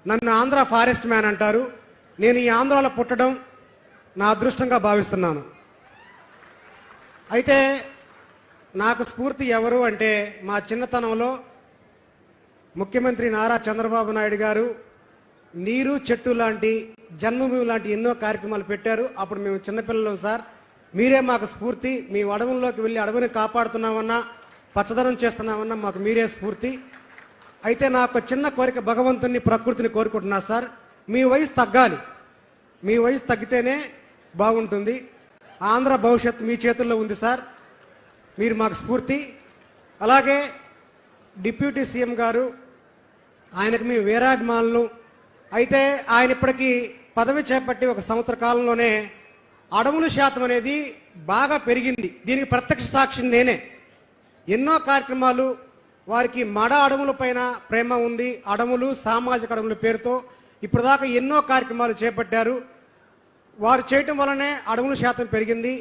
నన్ను Andhra forest man అంటారు. నేను ఈ ఆంధ్రాలో పుట్టడం నా అదృష్టంగా భావిస్తున్నాను. అయితే నాకు స్ఫూర్తి ఎవరు అంటే మా చిన్నతనంలో ముఖ్యమంత్రి నారా చంద్రబాబు నాయుడు గారు నీరు చెట్టు లాంటి జన్మభూమి లాంటి ఎన్నో కార్యక్రమాలు పెట్టారు. అప్పుడు మేము చిన్నపిల్లలు సార్, మీరే మాకు స్ఫూర్తి. మీ అడవుల్లోకి వెళ్ళి అడవిని కాపాడుతున్నామన్నా పచ్చదనం చేస్తున్నామన్నా మాకు మీరే స్ఫూర్తి. అయితే నాకు చిన్న కోరిక, భగవంతుని ప్రకృతిని కోరుకుంటున్నా సార్, మీ వయసు తగ్గాలి. మీ వయసు తగ్గితేనే బాగుంటుంది. ఆంధ్ర భవిష్యత్తు మీ చేతుల్లో ఉంది సార్, మీరు మాకు స్ఫూర్తి. అలాగే డిప్యూటీ సీఎం గారు, ఆయనకు మేము వీరాభిమానులు. అయితే ఆయన ఇప్పటికీ పదవి చేపట్టి 1 సంవత్సర కాలంలోనే అడవుల శాతం అనేది బాగా పెరిగింది. దీనికి ప్రత్యక్ష సాక్షి నేనే. ఎన్నో కార్యక్రమాలు, వారికి మడ అడవుల పైన ప్రేమ ఉంది, అడవులు సామాజిక అడవుల పేరుతో ఇప్పటిదాకా ఎన్నో కార్యక్రమాలు చేపట్టారు. వారు చేయటం వల్లనే అడవుల శాతం పెరిగింది.